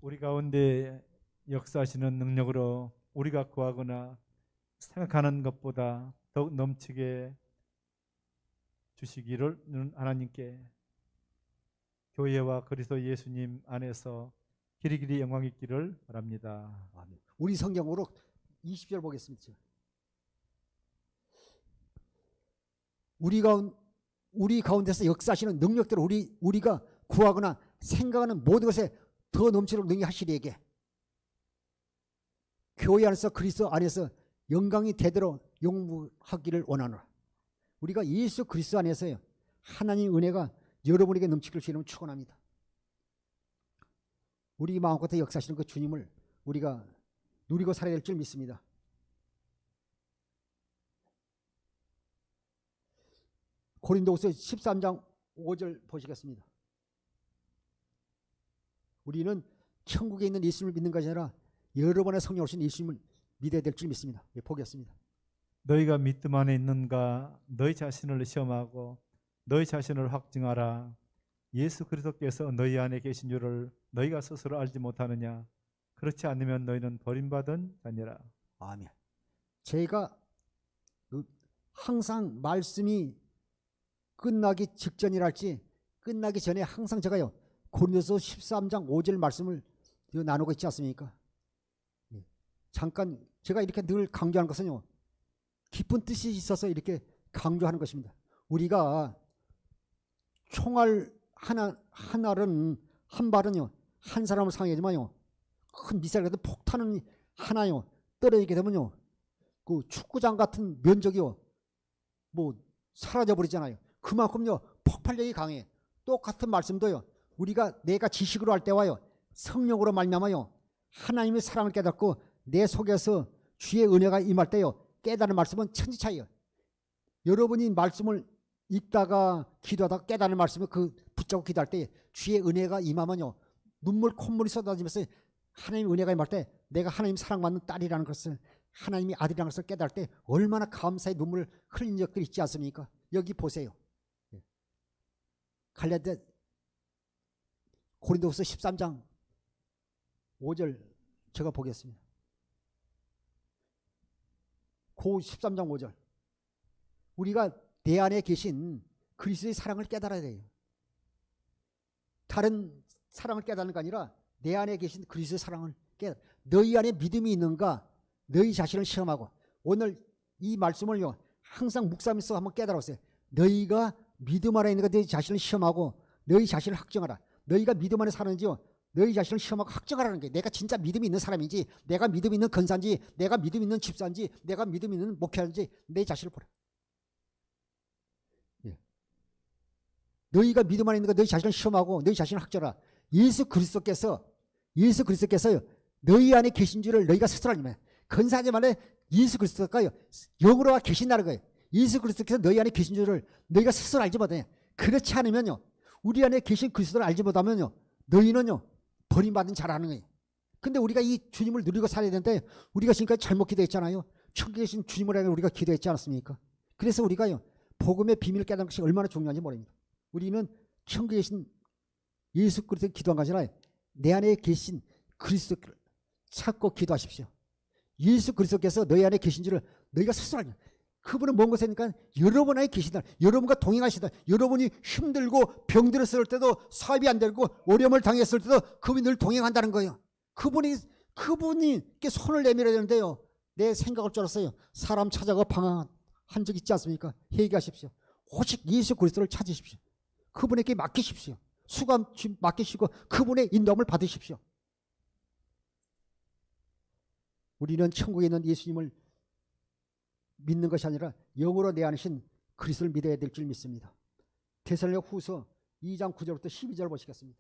우리 가운데 역사하시는 능력으로 우리가 구하거나 생각하는 것보다 더욱 넘치게 주시기를 하나님께 교회와 그리스도 예수님 안에서 길이길이 영광 있기를 바랍니다. 아멘. 우리 성경으로 20절 보겠습니다. 우리 가운데서 역사하시는 능력대로 우리가 구하거나 생각하는 모든 것에 더 넘치도록 능히 하시리에게 교회 안에서 그리스도 안에서 영광이 대대로 영무하기를 원하노라. 우리가 예수 그리스도 안에서요 하나님의 은혜가 여러분에게 넘치기를 주님을 축원합니다. 우리 마음껏 역사하시는 그 주님을 우리가 누리고 살아야 될 줄 믿습니다. 고린도후서 13장 5절 보시겠습니다. 우리는 천국에 있는 예수님을 믿는 것이 아니라 여러분의 성령 오신 예수님을 믿어야 될 줄 믿습니다. 예, 보겠습니다. 너희가 믿음 안에 있는가 너희 자신을 시험하고 너희 자신을 확증하라. 예수 그리스도께서 너희 안에 계신 줄을 너희가 스스로 알지 못하느냐. 그렇지 않으면 너희는 버림받은 자니라. 아멘. 제가 항상 말씀이 끝나기 직전이랄지 끝나기 전에 항상 제가요 고린도서 13장 5절 말씀을 나누고 있지 않습니까? 잠깐 제가 이렇게 늘 강조하는 것은요 깊은 뜻이 있어서 이렇게 강조하는 것입니다. 우리가 총알 하나는 한 발은요 한 사람을 상하지만요 큰 미사일 같은 폭탄은 하나요 떨어지게 되면요 그 축구장 같은 면적이요 뭐 사라져 버리잖아요. 그만큼요 폭발력이 강해. 똑같은 말씀도요. 우리가 내가 지식으로 할 때와요. 성령으로 말미암아요. 하나님의 사랑을 깨닫고 내 속에서 주의 은혜가 임할 때요. 깨달은 말씀은 천지 차이요. 여러분이 말씀을 읽다가 기도하다가 깨달은 말씀을 그 붙잡고 기도할 때 주의 은혜가 임하면요. 눈물 콧물이 쏟아지면서 하나님의 은혜가 임할 때 내가 하나님 사랑받는 딸이라는 것을 하나님이 아들이라는 것을 깨달을 때 얼마나 감사의 눈물을 흘린 적들이 있지 않습니까? 여기 보세요. 갈라디아 고린도후서 13장 5절 제가 보겠습니다. 고 13장 5절. 우리가 내 안에 계신 그리스도의 사랑을 깨달아야 돼요. 다른 사랑을 깨닫는 게 아니라 내 안에 계신 그리스도의 사랑을 깨달아. 너희 안에 믿음이 있는가? 너희 자신을 시험하고. 오늘 이 말씀을요. 항상 묵상하면서 한번 깨달아보세요. 너희가 믿음 안에 있는가 너희 자신을 시험하고 너희 자신을 확정하라. 너희가 믿음 안에 사는지요. 너희 자신을 시험하고 확정하라는 게 내가 진짜 믿음이 있는 사람인지 내가 믿음 있는 권사인지 내가 믿음 있는 집사인지 내가 믿음 있는 목회자인지 내 자신을 보라. 예. 너희가 믿음 안에 있는가 너희 자신을 시험하고 너희 자신을 확정하라. 예수 그리스도께서요. 너희 안에 계신 줄을 너희가 스스로 알면 권사님 안에 예수 그리스도가요. 영으로 계신다는 거예요. 예수 그리스도께서 너희 안에 계신 줄을 너희가 스스로 알지 못하냐. 그렇지 않으면요. 우리 안에 계신 그리스도를 알지 못하면요. 너희는요. 버림받은 자라는 거예요. 근데 우리가 이 주님을 누리고 살아야 되는데 우리가 지금까지 잘못 기도했잖아요. 천국에 계신 주님을 향해 우리가 기도했지 않았습니까? 그래서 우리가요. 복음의 비밀을 깨닫는 것이 얼마나 중요한지 모릅니다. 우리는 천국에 계신 예수 그리스도를 기도한 것이 아니라 내 안에 계신 그리스도를 찾고 기도하십시오. 예수 그리스도께서 너희 안에 계신 줄을 너희가 스스로 알냐. 그분은 뭔 것이니까 여러분 안에 계시다. 여러분과 동행하시다. 여러분이 힘들고 병들었을 때도 사업이 안 되고 어려움을 당했을 때도 그분이 늘 동행한다는 거예요. 그분이 손을 내밀어야 되는데요. 내 생각을 쫄았어요. 사람 찾아가 방황한 적 있지 않습니까? 회개하십시오. 오직 예수 그리스도를 찾으십시오. 그분에게 맡기십시오. 수감 맡기시고 그분의 인도함을 받으십시오. 우리는 천국에 있는 예수님을 믿는 것이 아니라 영으로 내 안에 계신 그리스도를 믿어야 될 줄 믿습니다. 데살로니가 후서 2장 9절부터 12절 보시겠습니다.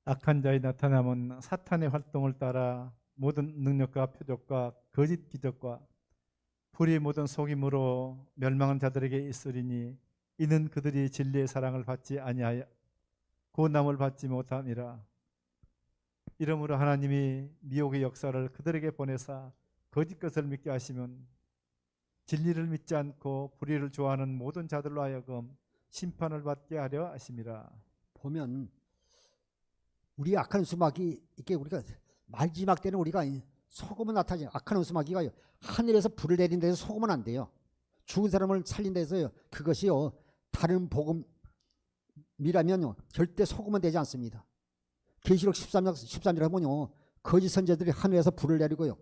악한 자의 나타남은 사탄의 활동을 따라 모든 능력과 표적과 거짓 기적과 불의 모든 속임으로 멸망한 자들에게 있으리니 이는 그들이 진리의 사랑을 받지 아니하여 구원함을 받지 못함이라. 이러므로 하나님이 미혹의 역사를 그들에게 보내사 거짓 것을 믿게 하시면 진리를 믿지 않고 불의를 좋아하는 모든 자들로 하여금 심판을 받게 하려 하심이라. 보면 우리 악한 수마귀 이렇게 우리가 마지막 때는 우리가 소금은 나타나지. 악한 수마귀가요 하늘에서 불을 내린 데서 소금은 안 돼요. 죽은 사람을 살린 데서요 그것이요 다른 복음이라면요 절대 소금은 되지 않습니다. 계시록 13장 13절에 보면요 거짓 선지자들이 하늘에서 불을 내리고요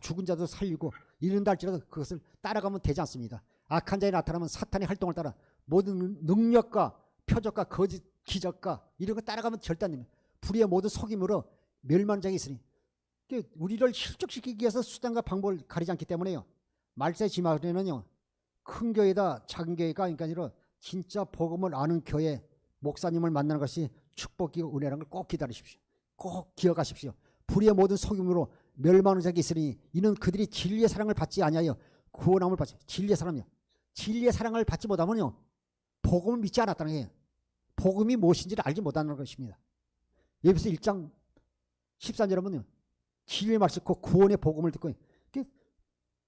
죽은 자도 살리고 이른다 할지라도 그것을 따라가면 되지 않습니다. 악한 자에 나타나면 사탄의 활동을 따라 모든 능력과 표적과 거짓 기적과 이런 거 따라가면 절대 안 됩니다. 불의의 모든 속임으로 멸망한 자가 있으니 우리를 실족시키기 위해서 수단과 방법을 가리지 않기 때문에요. 말세 지마에는요 큰 교회다 작은 교회가 아니라 진짜 복음을 아는 교회 목사님을 만나는 것이 축복이고 은혜라는 걸 꼭 기다리십시오. 꼭 기억하십시오. 불의의 모든 속임으로 멸망하는 자가 있으니 이는 그들이 진리의 사랑을 받지 아니하여 구원함을 받지. 진리의 사랑이요. 진리의 사랑을 받지 못하면요 복음을 믿지 않았다는 거예요. 복음이 무엇인지를 알지 못하는 것입니다. 에베소 1장 13절에 보면요 진리의 말씀 그 구원의 복음을 듣고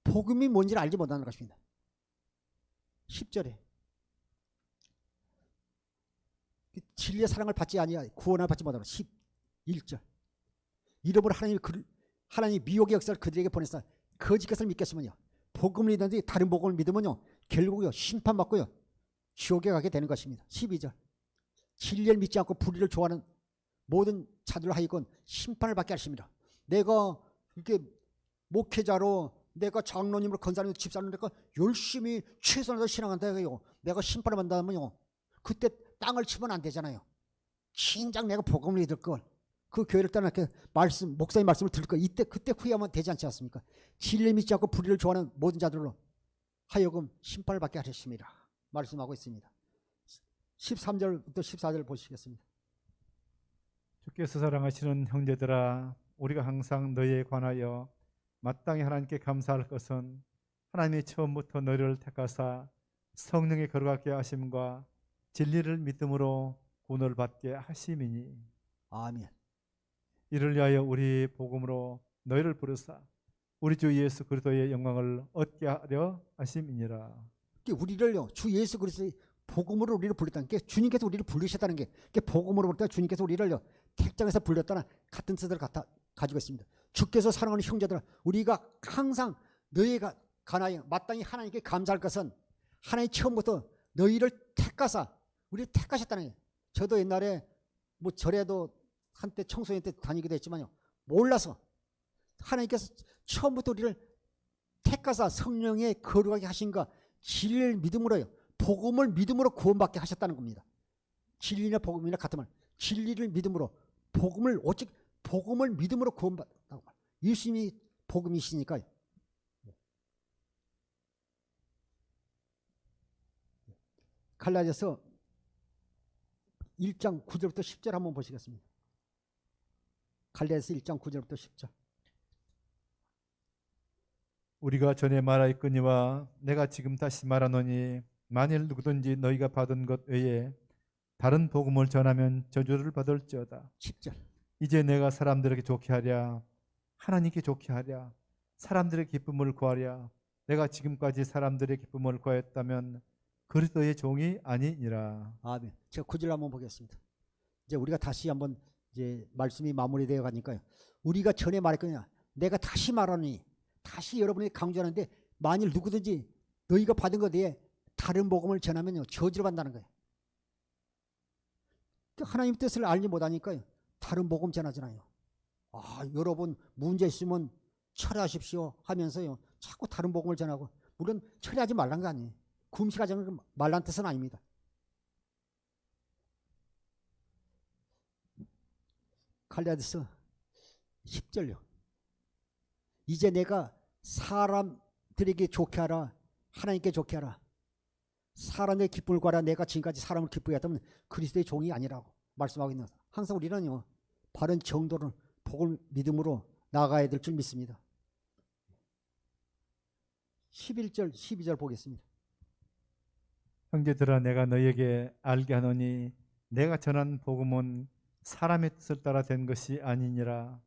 복음이 뭔지를 알지 못하는 것입니다. 10절에 진리의 사랑을 받지 아니하여 구원을 받지 못하는 11절 이러므로 하나님이 미혹의 역사를 그들에게 보내서 거짓 것을 믿겠으면요 복음을 믿든지 다른 복음을 믿으면요 결국요 심판받고요 지옥에 가게 되는 것입니다. 12절 진리를 믿지 않고 불의를 좋아하는 모든 자들로 하여금 심판을 받게 하십니다. 내가 이렇게 목회자로 내가 장로님으로 권사님으로 집사님으로 내가 열심히 최선을 다해 신앙한다고요. 내가 심판을 받는다면요 그때 땅을 치면 안 되잖아요. 진작 내가 복음을 믿을 걸. 그 교회를 떠나 말씀 목사님 말씀을 들을 거 그때 후회하면 되지 않지 않습니까? 진리 믿지 않고 불의를 좋아하는 모든 자들로 하여금 심판을 받게 하셨습니다. 말씀하고 있습니다. 13절부터 14절 보시겠습니다. 주께서 사랑하시는 형제들아, 우리가 항상 너희에 관하여 마땅히 하나님께 감사할 것은 하나님이 처음부터 너희를 택하사 성령의 거룩하게 하심과 진리를 믿음으로 구원을 받게 하심이니, 아멘. 이를 위하여 우리 복음으로 너희를 부르사 우리 주 예수 그리스도의 영광을 얻게 하려 하심이니라. 우리를요, 주 예수 그리스도의 복음으로 우리를 불렀다는 게, 주님께서 우리를 부르셨다는 게, 복음으로 부를 때 주님께서 우리를요 택정해서 불렀다는 같은 뜻을 가지고 있습니다. 주께서 사랑하는 형제들아, 우리가 항상 너희가 관하여 마땅히 하나님께 감사할 것은 하나님 처음부터 너희를 택하사 우리를 택하셨다는 거예요. 저도 옛날에 뭐 절에도 한때 청소년 때 다니기도 했지만요, 몰라서 하나님께서 처음부터 우리를 택하사 성령의 거룩하게 하신가 진리를 믿음으로요, 복음을 믿음으로 구원받게 하셨다는 겁니다. 진리나 복음이나 같은 말, 진리를 믿음으로 복음을, 오직 복음을 믿음으로 구원받다고 말. 예수님이 복음이시니까요. 갈라디아서 1장 9절부터 10절 한번 보시겠습니다. 갈라디아서 1장 9절부터 10절. 우리가 전에 말하였거니와 내가 지금 다시 말하노니, 만일 누구든지 너희가 받은 것 외에 다른 복음을 전하면 저주를 받을지어다. 10절. 이제 내가 사람들에게 좋게 하랴, 하나님께 좋게 하랴, 사람들의 기쁨을 구하랴. 내가 지금까지 사람들의 기쁨을 구하였다면 그리스도의 종이 아니니라. 아멘. 제가 9절 한번 보겠습니다. 이제 우리가 다시 한번 이제 말씀이 마무리되어 가니까요, 우리가 전에 말했거냐, 내가 다시 말하니, 다시 여러분이 강조하는데, 만일 누구든지 너희가 받은 것 외에 다른 복음을 전하면요 저주를 받는다는 거예요. 하나님 뜻을 알지 못하니까요 다른 복음 전하잖아요. 여러분 문제 있으면 철회하십시오 하면서요 자꾸 다른 복음을 전하고, 물론 철회하지 말란 거 아니에요. 금식하지 말란 뜻은 아닙니다. 갈라디아서 10절요. 이제 내가 사람들에게 좋게 하라, 하나님께 좋게 하라, 사람의 기쁨을 구하라. 내가 지금까지 사람을 기쁘게 했다면 그리스도의 종이 아니라고 말씀하고 있는 거예요. 항상 우리는요 바른 정도를 복을 믿음으로 나가야 될 줄 믿습니다. 11절 12절 보겠습니다. 형제들아, 내가 너희에게 알게 하노니 내가 전한 복음은 사람의 뜻을 따라 된 것이 아니니라.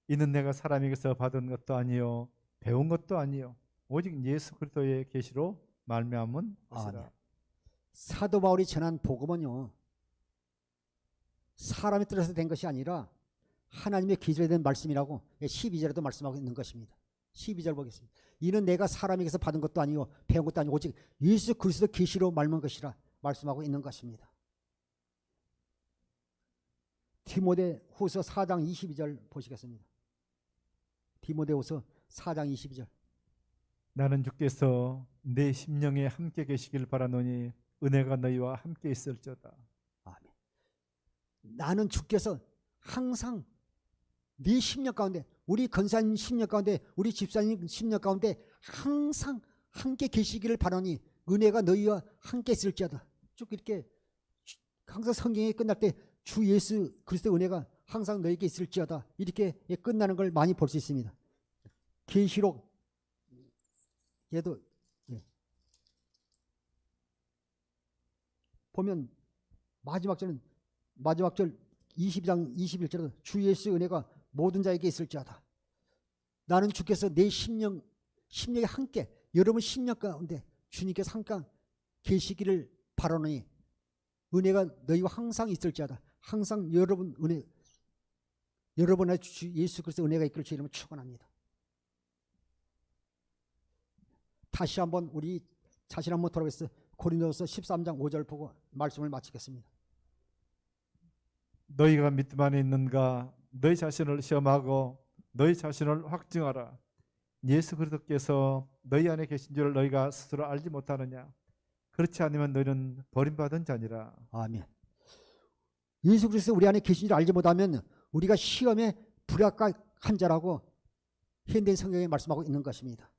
이는 내가 사람에게서 받은 것도 아니요 배운 것도 아니요 오직 예수 그리스도의 계시로 말미암은 것이라. 사도 바울이 전한 복음은요 사람의 뜻에서 된 것이 아니라 하나님의 계시로 된 말씀이라고 12절에도 말씀하고 있는 것입니다. 12절 보겠습니다. 이는 내가 사람에게서 받은 것도 아니요 배운 것도 아니고 오직 예수 그리스도 계시로 말미암은 것이라 말씀하고 있는 것입니다. 디모데후서 4장 22절 보시겠습니다. 디모데후서 4장 22절. 나는 주께서 내 심령에 함께 계시길 바라노니 은혜가 너희와 함께 있을지어다. 아멘. 나는 주께서 항상 네 심령 가운데, 우리 권사님 심령 가운데, 우리 집사님 심령 가운데 항상 함께 계시기를 바라니 은혜가 너희와 함께 있을지어다. 쭉 이렇게 항상 성경이 끝날 때 주 예수 그리스도의 은혜가 항상 너희에게 있을지어다 이렇게 끝나는 걸 많이 볼 수 있습니다. 계시록 얘도 보면 마지막 절 22장 21절에 주 예수의 은혜가 모든 자에게 있을지어다. 나는 주께서 내 심령에 함께, 여러분 심령 가운데 주님께서 항상 계시기를 바라노니 은혜가 너희와 항상 있을지어다. 항상 여러분의 주 예수 그리스도 은혜가 있기를 주 이름으로 축원합니다. 다시 한번 우리 자신 한번 돌아보겠습니다. 고린도서 13장 5절 보고 말씀을 마치겠습니다. 너희가 믿음 안에 있는가? 너희 자신을 시험하고 너희 자신을 확증하라. 예수 그리스도께서 너희 안에 계신 줄 너희가 스스로 알지 못하느냐? 그렇지 않으면 너희는 버림받은 자니라. 아멘. 예수 그리스도 우리 안에 계신 줄 알지 못하면 우리가 시험에 불합격한 자라고 현대인 성경에 말씀하고 있는 것입니다.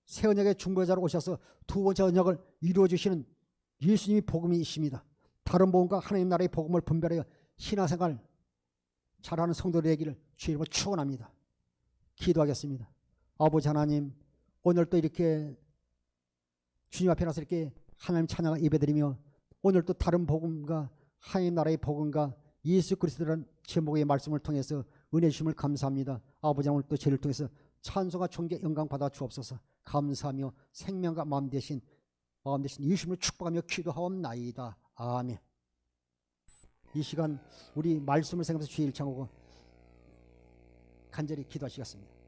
새 언약의 중보자로 오셔서 두 번째 언약을 이루어 주시는 예수님이 복음이십니다. 다른 복음과 하나님 나라의 복음을 분별하여 신앙생활 잘하는 성도들 되기를 주의 이름으로 축원합니다. 기도하겠습니다. 아버지 하나님, 오늘 또 이렇게 주님 앞에 나서 이렇게 하나님 찬양을 예배드리며 오늘 또 다른 복음과 하나님 나라의 복음과 예수 그리스도라는 제목의 말씀을 통해서 은혜 주심을 감사합니다. 아버지 오늘 또 저를 통해서 찬송과 존귀 영광 받아 주옵소서. 감사하며 생명과 마음 대신 예수님을 축복하며 기도하옵나이다. 아멘. 이 시간 우리 말씀을 생각해서 주의 일창하고 간절히 기도하시겠습니다.